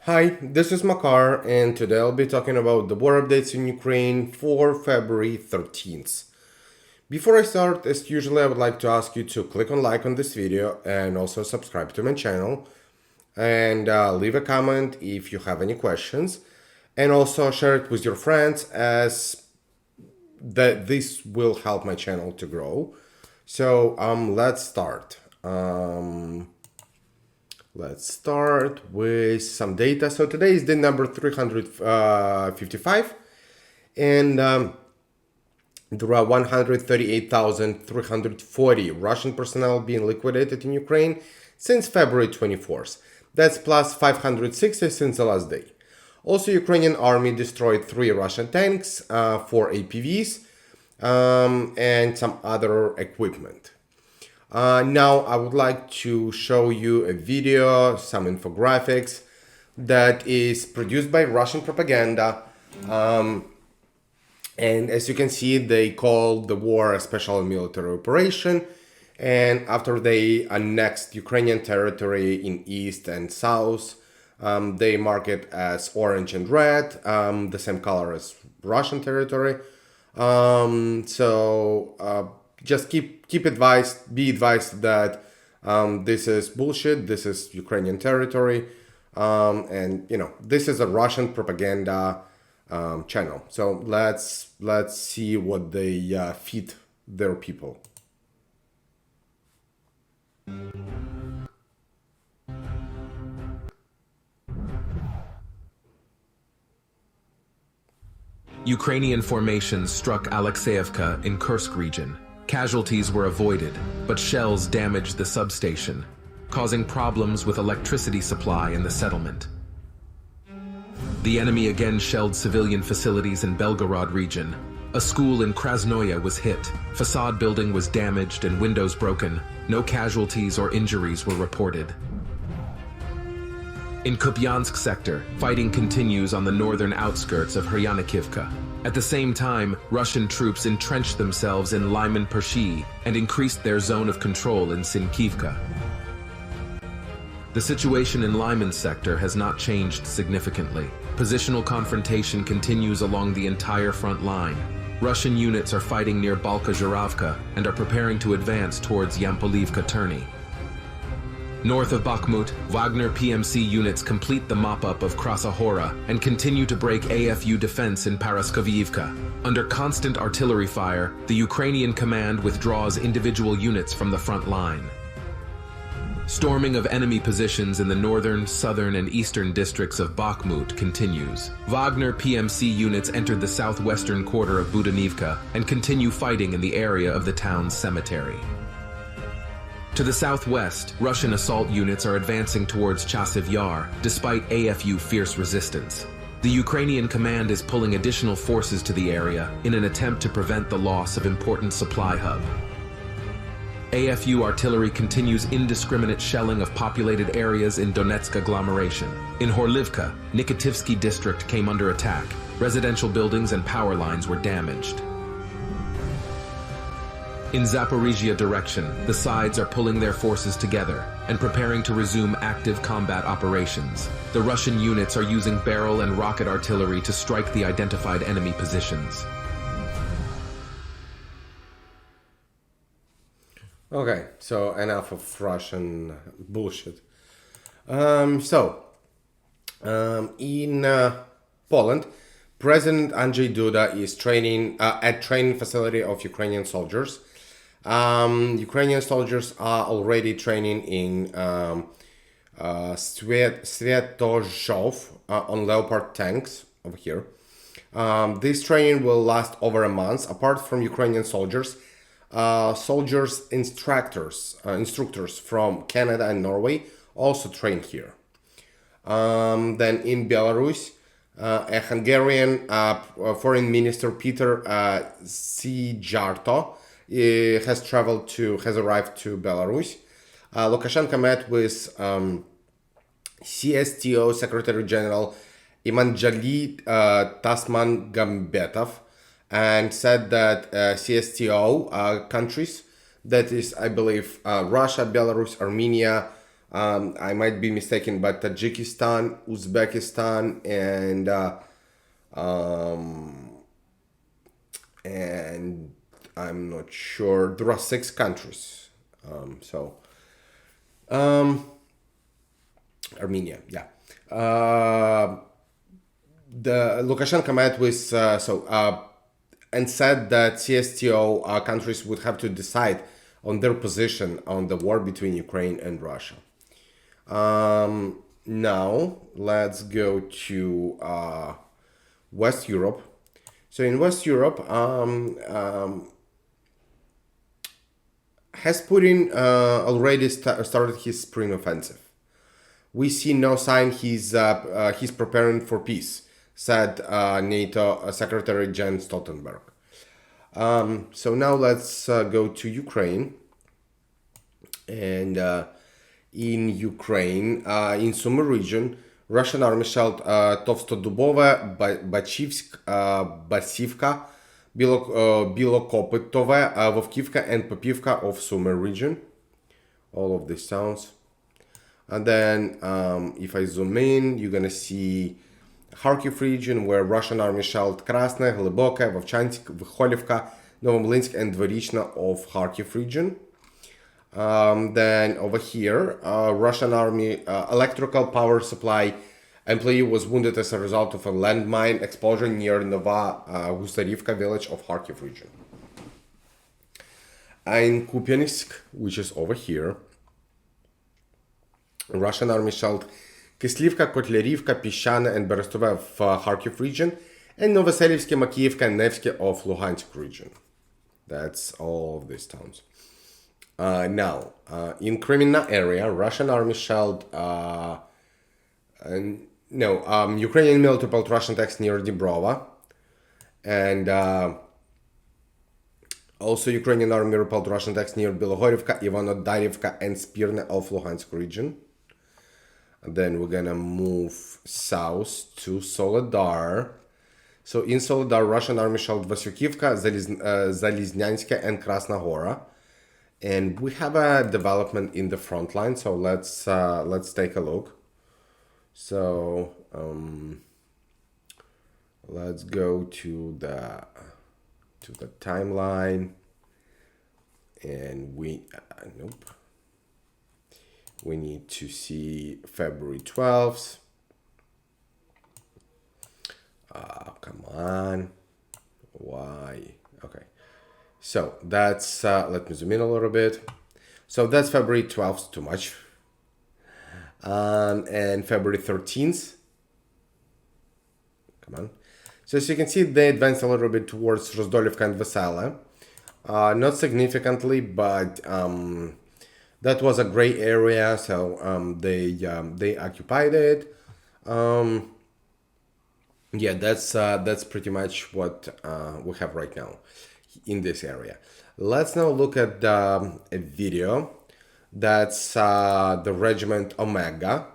Hi, this is Makar, and today I'll be talking about the war updates in Ukraine for February 13th. Before I start, as usually, I would like to ask you to click on like on this video and also subscribe to my channel and leave a comment if you have any questions, and also share it with your friends as this will help my channel to grow. So let's start. Let's start with some data. So today is the number 355, and there are 138,340 Russian personnel being liquidated in Ukraine since February 24th. That's plus 560 since the last day. Also, Ukrainian army destroyed 3 Russian tanks, 4 APVs, and some other equipment. Now I would like to show you a video, some infographics that is produced by Russian propaganda. And as you can see, they call the war a special military operation. And after they annexed Ukrainian territory in east and south, they mark it as orange and red, the same color as Russian territory. Just be advised that this is bullshit. This is Ukrainian territory, and this is a Russian propaganda channel. So let's see what they feed their people. Ukrainian formations struck Alexeyevka in Kursk region. Casualties were avoided, but shells damaged the substation, causing problems with electricity supply in the settlement. The enemy again shelled civilian facilities in Belgorod region. A school in Krasnoye was hit, facade building was damaged and windows broken. No casualties or injuries were reported. In Kupiansk sector, fighting continues on the northern outskirts of Hryanikivka. At the same time, Russian troops entrenched themselves in Lyman-Pershi and increased their zone of control in Sinkivka. The situation in Lyman sector has not changed significantly. Positional confrontation continues along the entire front line. Russian units are fighting near Balka-Zhuravka and are preparing to advance towards Yampolivka-Terny. North of Bakhmut, Wagner PMC units complete the mop-up of Krasahora and continue to break AFU defense in Paraskoviivka. Under constant artillery fire, the Ukrainian command withdraws individual units from the front line. Storming of enemy positions in the northern, southern, and eastern districts of Bakhmut continues. Wagner PMC units entered the southwestern quarter of Budanivka and continue fighting in the area of the town's cemetery. To the southwest, Russian assault units are advancing towards Chasiv Yar, despite AFU fierce resistance. The Ukrainian command is pulling additional forces to the area in an attempt to prevent the loss of important supply hub. AFU artillery continues indiscriminate shelling of populated areas in Donetsk agglomeration. In Horlivka, Nikitivsky district came under attack. Residential buildings and power lines were damaged. In Zaporizhia direction, the sides are pulling their forces together and preparing to resume active combat operations. The Russian units are using barrel and rocket artillery to strike the identified enemy positions. Okay, so enough of Russian bullshit. In Poland, President Andrzej Duda is training at training facility of Ukrainian soldiers. Ukrainian soldiers are already training in Svetozhov on Leopard tanks over here. This training will last over a month. Apart from Ukrainian soldiers, instructors from Canada and Norway also train here. Then in Belarus, a Hungarian foreign minister Peter Szijjártó has arrived to Belarus. Lukashenko met with CSTO Secretary General Imanjali Tasman-Gambetov and said that CSTO countries, that is, I believe, Russia, Belarus, Armenia, I might be mistaken, but Tajikistan, Uzbekistan, and I'm not sure. There are 6 countries. Armenia, yeah. The Lukashenko met with and said that CSTO countries would have to decide on their position on the war between Ukraine and Russia. Now let's go to West Europe. So in West Europe, has Putin already started his spring offensive? We see no sign he's preparing for peace, said NATO Secretary Jens Stoltenberg. So now let's go to Ukraine. And in Ukraine, in Sumy region, Russian army shelled Tовстодубове, Бачівськ, Басівка, Білокопитове, Вовківка, and Popivka of Sumy region. All of these towns. And then if I zoom in, you're gonna see Kharkiv region, where Russian army shelled Krasne, Глибоке, Вовчанськ, Vikholivka, Novomlinsk, and Dvorichna of Kharkiv region. Then over here, Russian army electrical power supply employee was wounded as a result of a landmine explosion near Nova Gusarivka village of Kharkiv region. In Kupiansk, which is over here, Russian army shelled Kislivka, Kotlярivka, Pishana, and Berestove of Kharkiv region, and Novoselivske, Makiyivka, and Nevsky of Luhansk region. That's all of these towns. Now, in Kreminna area, Russian army shelled Ukrainian military repelled Russian attacks near Dibrova, and also Ukrainian army repelled Russian attacks near Bilogorivka, Ivanodarivka, and Spirne of Luhansk region. And then we're gonna move south to Soledar. So in Soledar, Russian army shelled Vasyukivka, Zaliznyanska, and Krasnogora. And we have a development in the front line, so let's take a look. So let's go to the timeline, and we need to see February 12th. Come on, why? Okay. So that's, let me zoom in a little bit. So that's February 12th, too much. And February 13th. Come on. So as you can see, they advanced a little bit towards Rozdolivka and Vesela. Not significantly, but that was a gray area, so they occupied it. Yeah, that's pretty much what we have right now in this area. Let's now look at a video. That's the regiment Omega.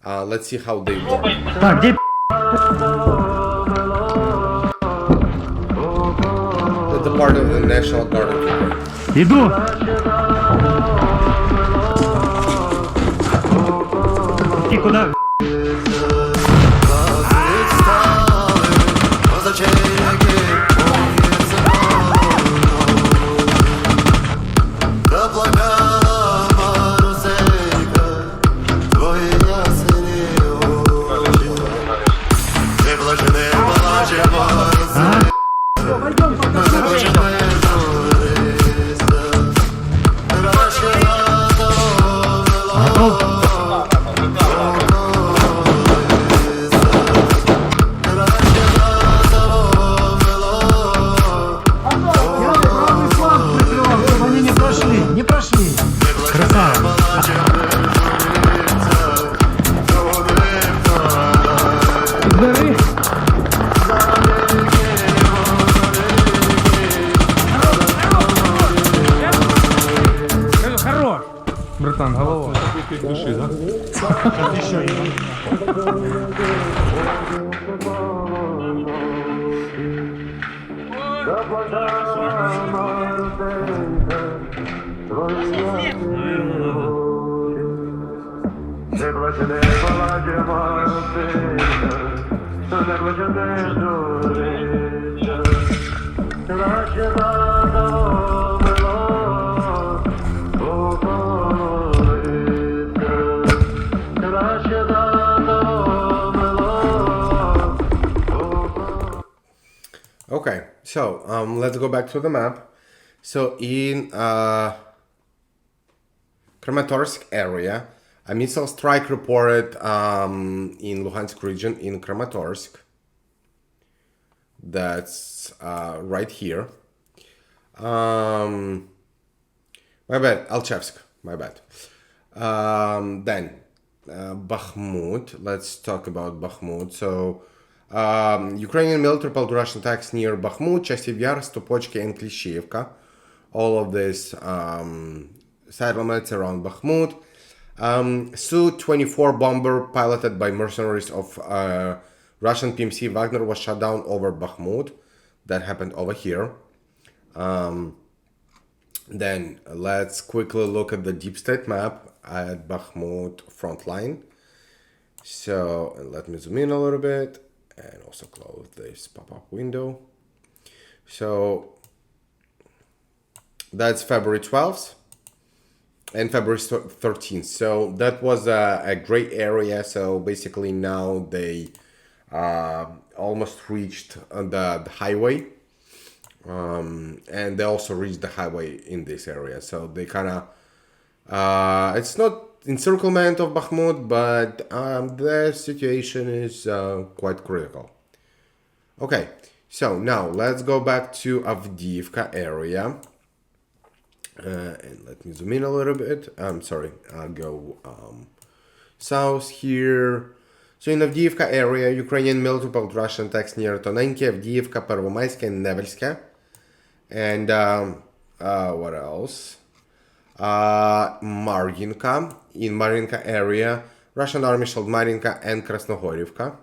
Let's see how they work. The part of the National Guard of Ukraine. Иду! Ты куда? Братан, голова. Души, да? Еще Okay, so let's go back to the map. So in Kramatorsk area, a missile strike reported in Luhansk region in Kramatorsk. That's right here. My bad, Alchevsk, my bad. Then Bakhmut, let's talk about Bakhmut. So Ukrainian military repelled Russian attacks near Bakhmut, Chasiv Yar, Stopochki and Klishivka. All of these settlements around Bakhmut. Su-24 bomber piloted by mercenaries of Russian PMC Wagner was shot down over Bakhmut. That happened over here. Then let's quickly look at the deep state map at Bakhmut front line. So let me zoom in a little bit and also close this pop-up window. So that's February 12th and February 13th. So that was a gray area. So basically now they almost reached the highway. And they also reached the highway in this area. So they kind of, it's not encirclement of Bakhmut, but the situation is quite critical. Okay, so now let's go back to Avdiivka area. And let me zoom in a little bit. I'm sorry, I'll go south here. So in Avdiivka area, Ukrainian military repelled Russian attacks near Tonenki, Avdiivka, Pervomaysk, and Nevelska. And what else? Marginka. In Marginka area, Russian army shelled Marginka and Krasnohorivka.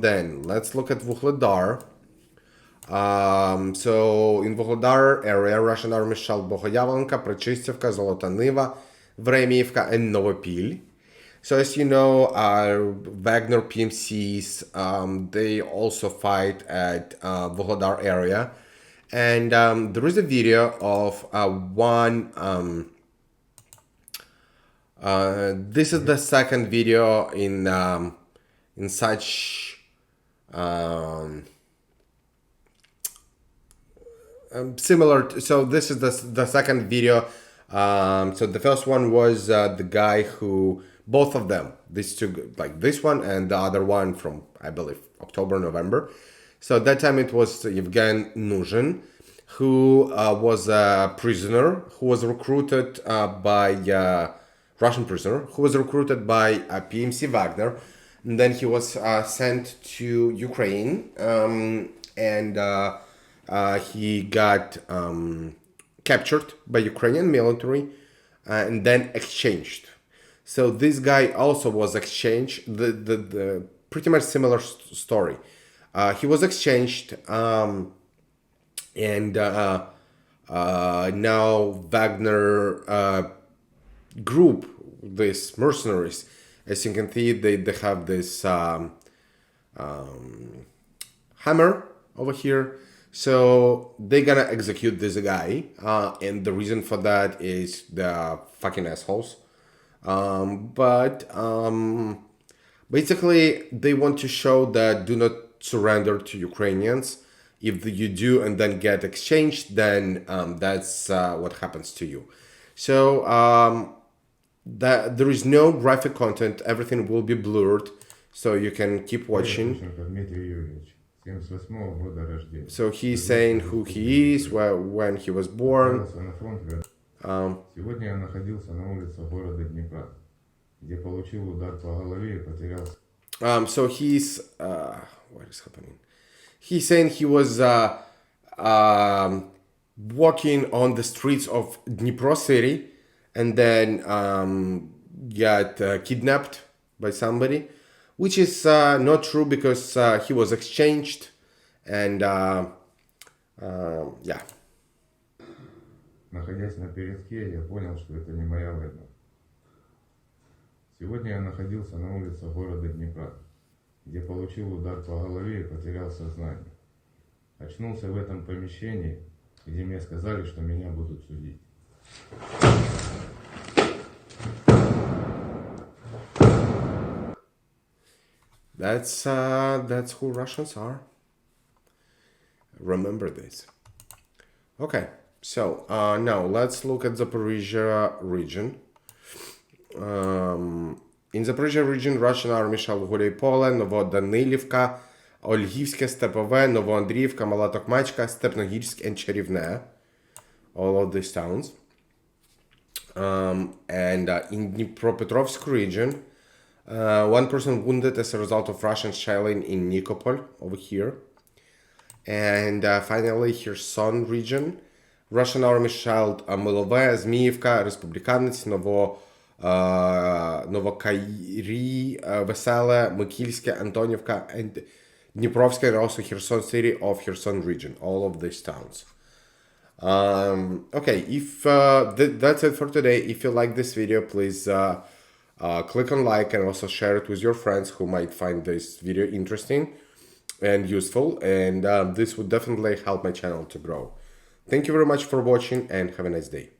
Then let's look at Vuhledar. So in Vuhledar area, Russian army shelled Bohoyavlenka, Prechistevka, Zolota Niva, Vremiivka, and Novopil. So as you know, Wagner PMCs, they also fight at Vuhledar area. And there is a video of this is the second video in such similar. So this is the second video. So the first one was the guy who, both of them, these two, like this one and the other one from, I believe, October, November. So at that time it was Yevgen Nuzhin, who was a prisoner, who was recruited by Russian prisoner, who was recruited by PMC Wagner. And then he was sent to Ukraine, and he got captured by Ukrainian military and then exchanged. So this guy also was exchanged, the pretty much similar story. He was exchanged, and now Wagner group, these mercenaries, as you can see, they have this hammer over here. So they're gonna execute this guy, and the reason for that is the fucking assholes. But basically, they want to show that do not surrender to Ukrainians. If you do and then get exchanged, then that's what happens to you. So that there is no graphic content. Everything will be blurred, so you can keep watching. So he's saying who he is, when he was born. Сегодня я находился на улице города Днепра, где получил удар по голове и потерялся. So he's what is happening? He's saying he was walking on the streets of Dnipro city and then got kidnapped by somebody, which is not true because he was exchanged and yeah. Находясь на передке, я понял, что это не моя война. Сегодня я находился на улице города Днепра, где получил удар по голове и потерял сознание. Очнулся в этом помещении, где мне сказали, что меня будут судить. That's who Russians are. Remember this. Okay, so now let's look at Zaporizhia region. In Zaporizhia region, Russian army shelled Гуляйполе, Новоданилівка, Ольгівське, Степове, Новоандріївка, Мала Токмачка, Степногірськ, and Cherivne. All of these towns. And in Dnipropetrovsk region, one person wounded as a result of Russian shelling in Nikopol, over here. And finally, Kherson region. Russian army shelled Милове, Зміївка, Республіканець, Новокаїрі, Веселе, Микільське, Антонівка, and Dniprovska, and also Kherson city of Kherson region. All of these towns. Okay, if that's it for today. If you like this video, please click on like and also share it with your friends who might find this video interesting and useful, and this would definitely help my channel to grow. Thank you very much for watching and have a nice day.